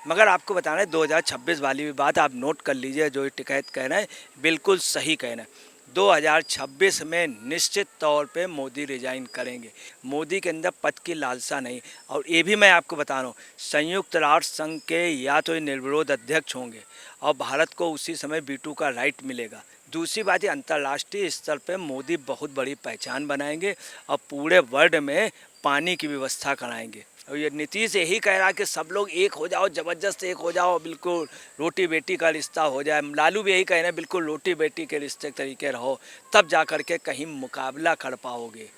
मगर आपको बताना है 2026 वाली भी बात आप नोट कर लीजिए, जो टिकैत कह रहे हैं बिल्कुल सही कह रहे हैं। 2026 में निश्चित तौर पे मोदी रिजाइन करेंगे। मोदी के अंदर पद की लालसा नहीं। और ये भी मैं आपको बता रहा हूँ, संयुक्त राष्ट्र संघ के या तो ये निर्विरोध अध्यक्ष होंगे और भारत को उसी समय वीटो का राइट मिलेगा। दूसरी बात, ये अंतर्राष्ट्रीय स्तर पे मोदी बहुत बड़ी पहचान बनाएंगे और पूरे वर्ल्ड में पानी की व्यवस्था कराएंगे। और ये नीतीश यही कह रहा है कि सब लोग एक हो जाओ, ज़बरदस्त एक हो जाओ, बिल्कुल रोटी बेटी का रिश्ता हो जाए। लालू भी यही कह रहे हैं, बिल्कुल रोटी बेटी के रिश्ते के तरीके रहो, तब जा कर के कहीं मुकाबला कर पाओगे।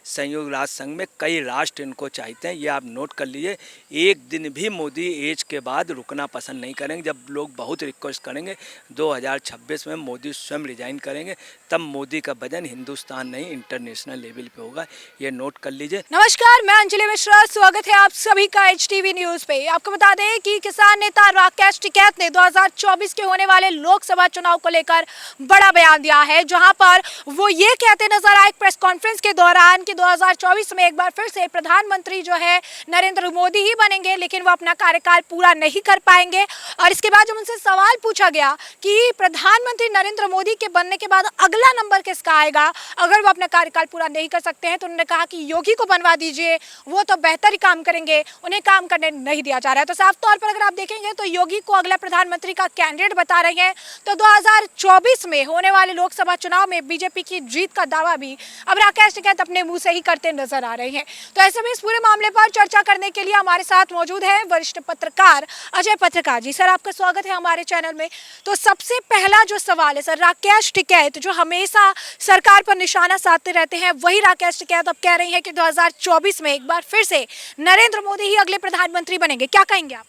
संयुक्त राष्ट्र संघ में कई राष्ट्र इनको चाहते हैं, ये आप नोट कर लीजिए। एक दिन भी मोदी एज के बाद रुकना पसंद नहीं करेंगे। जब लोग बहुत रिक्वेस्ट करेंगे 2026 में मोदी स्वयं रिजाइन करेंगे, तब मोदी का वजन हिंदुस्तान नहीं इंटरनेशनल लेवल पे होगा, ये नोट कर लीजिए। नमस्कार, मैं अंजलि मिश्रा, स्वागत है आप सभी का HTV न्यूज पे। आपको बता दें कि किसान नेता राकेश टिकैत ने 2024 के होने वाले लोकसभा चुनाव को लेकर बड़ा बयान दिया है, जहां पर वो ये कहते नजर आए प्रेस कॉन्फ्रेंस के दौरान कि 2024 में एक बार फिर से प्रधानमंत्री जो है नरेंद्र मोदी ही बनेंगे, लेकिन वो अपना कार्यकाल पूरा नहीं कर पाएंगे। और इसके बाद जब उनसे सवाल पूछा गया कि प्रधानमंत्री नरेंद्र मोदी के बनने के बाद अगला नंबर किसका आएगा अगर वो अपना कार्यकाल पूरा नहीं कर सकते हैं, तो उन्होंने कहा कि योगी को बनवा दीजिए, वो तो बेहतर ही काम करेंगे, उन्हें काम करने नहीं दिया जा रहा है। तो साफ तौर पर अगर आप देखेंगे तो योगी को अगला प्रधानमंत्री का कैंडिडेट बता रहे हैं। तो 2024 में होने वाले लोकसभा चुनाव में बीजेपी की जीत का दावा भी अब राकेश टिकैत अपने मुंह से ही करते नजर आ रहे हैं। तो ऐसे में इस पूरे मामले पर चर्चा करने के लिए हमारे साथ मौजूद है वरिष्ठ पत्रकार अजय पत्रकार जी। सर, आपका स्वागत है हमारे चैनल में। तो सबसे पहला जो सवाल है सर, राकेश टिकैत जो हमेशा सरकार पर निशाना साधते रहते हैं, वही राकेश टिकैत अब कह रही हैं कि 2024 में एक बार फिर से नरेंद्र मोदी ही अगले प्रधानमंत्री बनेंगे। क्या कहेंगे आप?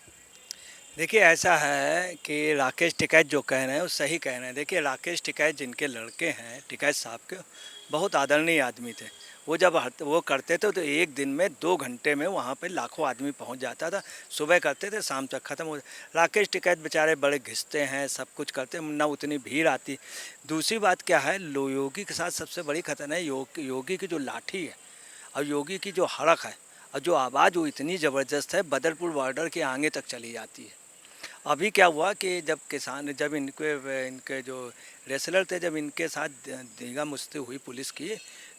देखिए, ऐसा है कि राकेश टिकैत जो कह रहे हैं वो सही कह रहे हैं। देखिए, राकेश टिकैत जिनके लड़के हैं, टिकैत साहब के, बहुत आदरणीय आदमी थे। वो जब वो करते थे तो एक दिन में 2 घंटे में वहाँ पे लाखों आदमी पहुँच जाता था। सुबह करते थे, शाम तक ख़त्म हो। राकेश टिकैत बेचारे बड़े घिसते हैं, सब कुछ करते हैं, ना उतनी भीड़ आती। दूसरी बात क्या है, योगी के साथ सबसे बड़ी खतरा है योगी की जो लाठी है और योगी की जो हड़क है और जो आवाज़ वो इतनी ज़बरदस्त है, बदरपुर बॉर्डर के आगे तक चली जाती है। अभी क्या हुआ कि जब इनके जो रेसलर थे, जब इनके साथ दीगा मुश्ती हुई पुलिस की,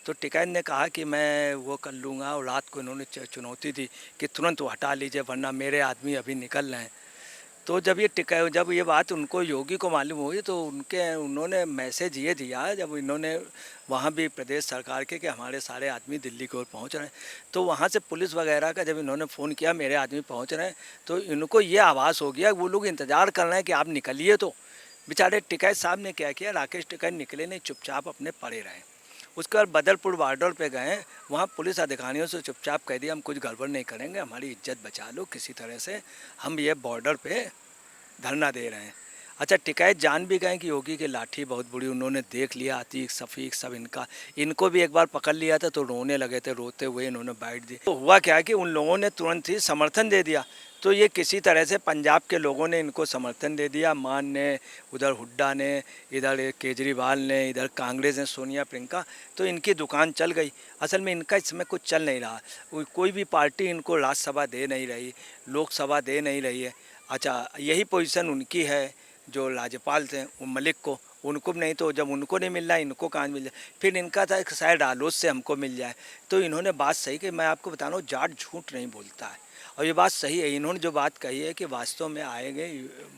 तो टिकैत ने कहा कि मैं वो कर लूँगा। और रात को इन्होंने चुनौती दी कि तुरंत वो हटा लीजिए वरना मेरे आदमी अभी निकल रहे हैं। तो जब ये बात उनको योगी को मालूम हुई, तो उन्होंने मैसेज ये दिया, जब इन्होंने वहाँ भी प्रदेश सरकार के कि हमारे सारे आदमी दिल्ली की ओर पहुँच रहे हैं, तो वहाँ से पुलिस वगैरह का जब इन्होंने फ़ोन किया मेरे आदमी पहुँच रहे हैं, तो इनको ये आभास हो गया, वो लोग इंतज़ार कर रहे हैं कि आप निकलिए। तो बेचारे टिकैत साहब ने क्या किया, राकेश टिकैत निकले नहीं, चुपचाप अपने पड़े रहे। उसके बाद बदरपुर बॉर्डर पे गए, वहाँ पुलिस अधिकारियों से चुपचाप कह दिया हम कुछ गड़बड़ नहीं करेंगे, हमारी इज्जत बचा लो किसी तरह से, हम ये बॉर्डर पे धरना दे रहे हैं। अच्छा, टिकैत जान भी गए कि योगी की लाठी बहुत बुरी, उन्होंने देख लिया, अतीक शफीक सब इनको भी एक बार पकड़ लिया था तो रोने लगे थे, रोते हुए इन्होंने बाइट दी। तो हुआ क्या कि उन लोगों ने तुरंत ही समर्थन दे दिया। तो ये किसी तरह से पंजाब के लोगों ने इनको समर्थन दे दिया, मान ने, उधर हुड्डा ने, इधर केजरीवाल ने, इधर कांग्रेस ने, सोनिया प्रियंका, तो इनकी दुकान चल गई। असल में इनका इसमें कुछ चल नहीं रहा, कोई भी पार्टी इनको राज्यसभा दे नहीं रही, लोकसभा दे नहीं रही है। अच्छा, यही पोजीशन उनकी है जो राज्यपाल थे मलिक को, उनको भी नहीं, तो जब उनको नहीं मिल रहा इनको कहाँ मिल जाए। फिर इनका था कि शायद आलोच से हमको मिल जाए। तो इन्होंने बात सही कि मैं आपको बता रहा हूँ, जाट झूठ नहीं बोलता है, और ये बात सही है। इन्होंने जो बात कही है कि वास्तव में आएंगे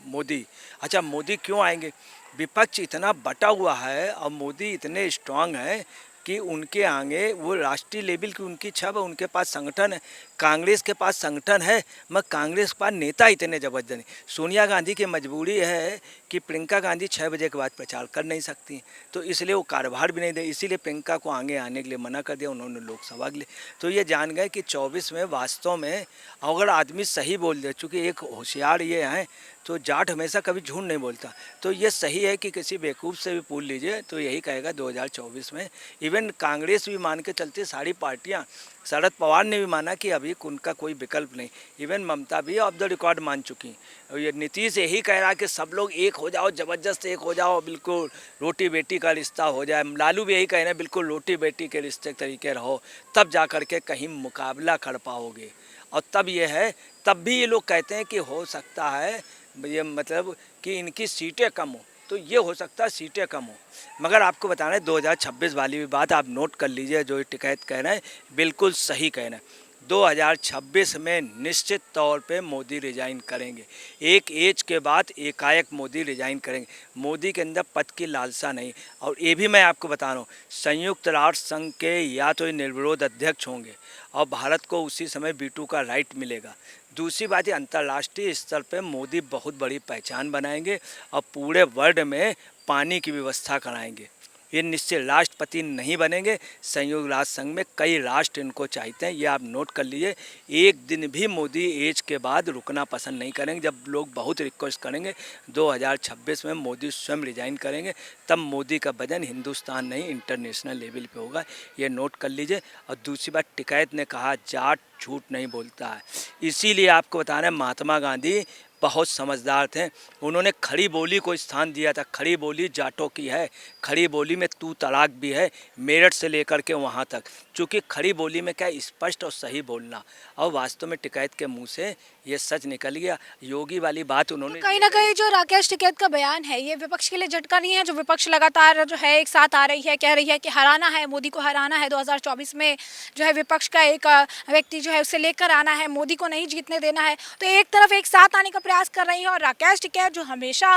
मोदी। अच्छा, मोदी क्यों आएंगे? विपक्ष इतना बटा हुआ है और मोदी इतने स्ट्रांग हैं कि उनके आगे वो राष्ट्रीय लेवल की उनकी छब है, उनके पास संगठन है। कांग्रेस के पास संगठन है मगर कांग्रेस के पास नेता इतने जबरदस्त नहीं। सोनिया गांधी की मजबूरी है कि प्रियंका गांधी 6 बजे के बाद प्रचार कर नहीं सकती, तो इसलिए वो कारोबार भी नहीं दे, इसीलिए प्रियंका को आगे आने के लिए मना कर दिया उन्होंने लोकसभा के लिए। तो ये जान गए कि 24 में वास्तव में अगर आदमी सही बोल दे, चूँकि एक होशियार ये हैं, तो जाट हमेशा कभी झूठ नहीं बोलता। तो ये सही है कि किसी बेवकूफ़ से भी पूछ लीजिए तो यही कहेगा 2024 में। इवन कांग्रेस भी मान के चलती, सारी पार्टियां, शरद पवार ने भी माना कि अभी उनका कोई विकल्प नहीं। इवन ममता भी ऑफ द रिकॉर्ड मान चुकी। और ये नीतीश यही कह रहा कि सब लोग एक हो जाओ, ज़बरदस्त एक हो जाओ, बिल्कुल रोटी बेटी का रिश्ता हो जाए। लालू भी यही कह रहे हैं, बिल्कुल रोटी बेटी के रिश्ते के तरीके रहो, तब जा कर के कहीं मुकाबला कर पाओगे। और तब ये है, तब भी ये लोग कहते हैं कि हो सकता है ये मतलब कि इनकी सीटें कम हो, तो ये हो सकता है सीटें कम हो। मगर आपको बताना है 2026 वाली भी बात आप नोट कर लीजिए, जो ये टिकैत कह रहे हैं बिल्कुल सही कह रहे हैं। 2026 में निश्चित तौर पे मोदी रिजाइन करेंगे। एक एज के बाद एकाएक मोदी रिजाइन करेंगे। मोदी के अंदर पद की लालसा नहीं। और ये भी मैं आपको बता रहा हूँ, संयुक्त राष्ट्र संघ के या तो ये निर्विरोध अध्यक्ष होंगे और भारत को उसी समय वीटो का राइट मिलेगा। दूसरी बात, ये अंतर्राष्ट्रीय स्तर पे मोदी बहुत बड़ी पहचान बनाएंगे और पूरे वर्ल्ड में पानी की व्यवस्था कराएंगे। ये निश्चित राष्ट्रपति नहीं बनेंगे। संयुक्त राष्ट्र संघ में कई राष्ट्र इनको चाहते हैं, ये आप नोट कर लीजिए। एक दिन भी मोदी एज के बाद रुकना पसंद नहीं करेंगे। जब लोग बहुत रिक्वेस्ट करेंगे 2026 में मोदी स्वयं रिजाइन करेंगे, तब मोदी का वजन हिंदुस्तान नहीं इंटरनेशनल लेवल पे होगा, ये नोट कर लीजिए। और दूसरी बात, टिकैत ने कहा जाट झूठ नहीं बोलता है, इसीलिए आपको बता रहे हैं महात्मा गांधी बहुत समझदार थे। उन्होंने खड़ी बोली को स्थान दिया था। खड़ी बोली जाटों की है, खड़ी बोली में तू तड़ाक भी है, मेरठ से लेकर के वहाँ तक। चूँकि खड़ी बोली में क्या स्पष्ट और सही बोलना, और वास्तव में टिकैत के मुंह से ये सच निकल गया। योगी वाली बात उन्होंने कहीं ना कहीं जो राकेश टिकैत का बयान है ये विपक्ष के लिए झटका नहीं है? जो विपक्ष लगातार जो है एक साथ आ रही है, कह रही है कि हराना है, मोदी को हराना है 2024 में, जो है विपक्ष का एक व्यक्ति जो है उसे लेकर आना है, मोदी को नहीं जीतने देना है। तो एक तरफ एक साथ आने का प्रयास कर रही है और राकेश टिकैत जो हमेशा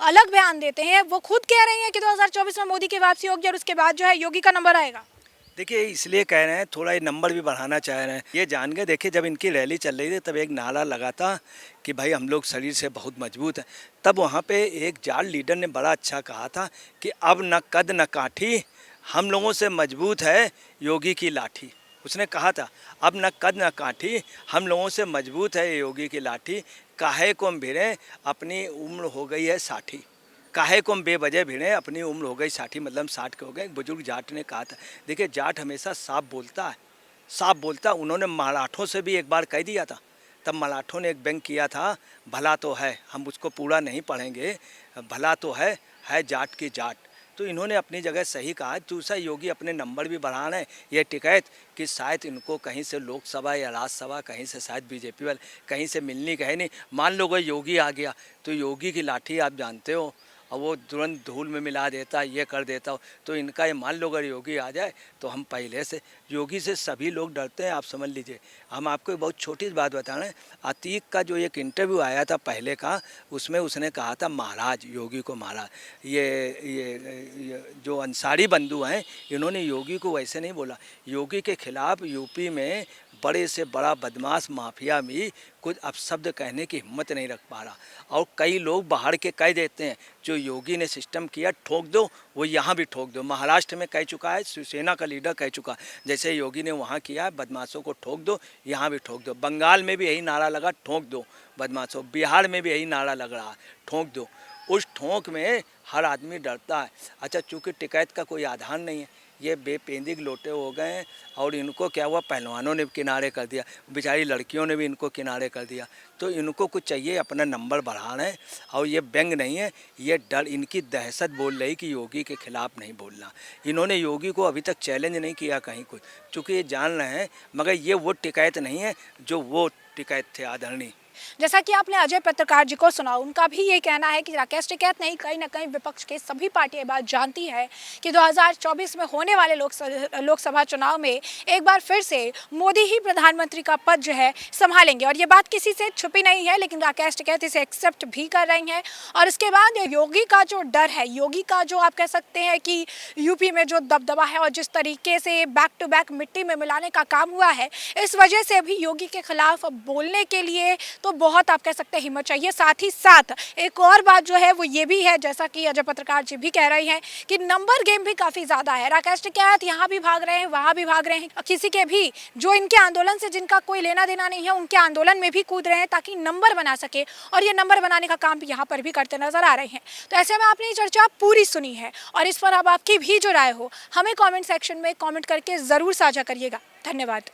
अलग बयान देते हैं वो खुद कह रही है कि 2024 में मोदी की वापसी होगी और उसके बाद जो है योगी का नंबर आएगा। देखिए, इसलिए कह रहे हैं, थोड़ा ये नंबर भी बढ़ाना चाह रहे हैं। ये जान के देखिए, जब इनकी रैली चल रही थी तब एक नारा लगा था कि भाई हम लोग शरीर से बहुत मजबूत हैं। तब वहाँ पे एक जाट लीडर ने बड़ा अच्छा कहा था कि अब न कद न काठी, हम लोगों से मजबूत है योगी की लाठी। उसने कहा था अब न कद न काठी, हम लोगों से मजबूत है योगी की लाठी, काहे को हम भिड़े अपनी उम्र हो गई है 60। काहे को हम बेवजह भिड़े अपनी उम्र हो गई 60, मतलब 60 के हो गए। बुजुर्ग जाट ने कहा था। देखिए, जाट हमेशा साफ बोलता है, साफ बोलता। उन्होंने मराठों से भी एक बार कह दिया था, तब मराठों ने एक व्यंग किया था, भला तो है, हम उसको पूरा नहीं पढ़ेंगे, भला तो है जाट की जाट। तो इन्होंने अपनी जगह सही कहा। दूसरा, योगी अपने नंबर भी बढ़ा रहे हैं। ये टिकैत कि शायद इनको कहीं से लोकसभा या राज्यसभा, कहीं से शायद बीजेपी वाले कहीं से मिलनी कहे नहीं। मान लो कोई योगी आ गया तो योगी की लाठी आप जानते हो, और वो तुरंत धूल में मिला देता, ये कर देता हो। तो इनका ये मान लो अगर योगी आ जाए तो हम पहले से, योगी से सभी लोग डरते हैं, आप समझ लीजिए। हम आपको एक बहुत छोटी सी बात बता रहे हैं। अतीक का जो एक इंटरव्यू आया था पहले का, उसमें उसने कहा था महाराज, योगी को महाराज। ये जो अंसारी बंधु हैं, इन्होंने योगी को वैसे नहीं बोला। योगी के खिलाफ यूपी में बड़े से बड़ा बदमाश माफिया भी कुछ अपशब्द कहने की हिम्मत नहीं रख पा रहा। और कई लोग बाहर के कह देते हैं जो योगी ने सिस्टम किया ठोक दो, वो यहाँ भी ठोक दो। महाराष्ट्र में कह चुका है, शिवसेना का लीडर कह चुका है, जैसे योगी ने वहाँ किया है, बदमाशों को ठोक दो, यहाँ भी ठोक दो। बंगाल में भी यही नारा लगा, ठोक दो बदमाशों। बिहार में भी यही नारा लग रहा है, ठोक दो। उस ठोक में हर आदमी डरता है। अच्छा, चूँकि टिकैत का कोई आधार नहीं है, ये बेपेंदिग लोटे हो गए हैं। और इनको क्या हुआ, पहलवानों ने भी किनारे कर दिया, बेचारी लड़कियों ने भी इनको किनारे कर दिया। तो इनको कुछ चाहिए, अपना नंबर बढ़ा रहे हैं। और ये व्यंग नहीं है, ये डर, इनकी दहशत बोल रही कि योगी के खिलाफ नहीं बोलना। इन्होंने योगी को अभी तक चैलेंज नहीं किया कहीं कुछ, चूँकि ये जान रहे हैं। मगर ये वो टिकैत नहीं है जो वो टिकैत थे आदरणीय। जैसा कि आपने अजय पत्रकार जी को सुना, उनका भी ये कहना है कि राकेश टिकैत नहीं, कहीं ना कहीं विपक्ष के सभी पार्टियां बात जानती है कि 2024 में होने वाले लोकसभा चुनाव में एक बार फिर से मोदी ही प्रधानमंत्री का पद जो है संभालेंगे। और ये बात किसी से छुपी नहीं है, लेकिन राकेश टिकैत इसे एक्सेप्ट भी कर रही हैं। और उसके बाद योगी का जो डर है, योगी का जो आप कह सकते हैं कि यूपी में जो दबदबा है और जिस तरीके से बैक टू बैक मिट्टी में मिलाने का काम हुआ है, इस वजह से अभी योगी के खिलाफ बोलने के लिए तो बहुत आप कह सकते हैं हिम्मत चाहिए। साथ ही साथ एक और बात जो है वो ये भी है, जैसा कि अजय पत्रकार जी भी कह रही हैं, कि नंबर गेम भी काफ़ी ज़्यादा है। राकेश टिकैत यहाँ भी भाग रहे हैं, वहाँ भी भाग रहे हैं, किसी के भी जो इनके आंदोलन से जिनका कोई लेना देना नहीं है उनके आंदोलन में भी कूद रहे हैं ताकि नंबर बना सके। और ये नंबर बनाने का काम भी यहाँ पर भी करते नजर आ रहे हैं। तो ऐसे में आपने ये चर्चा पूरी सुनी है और इस पर अब आपकी भी जो राय हो हमें कॉमेंट सेक्शन में कॉमेंट करके ज़रूर साझा करिएगा। धन्यवाद।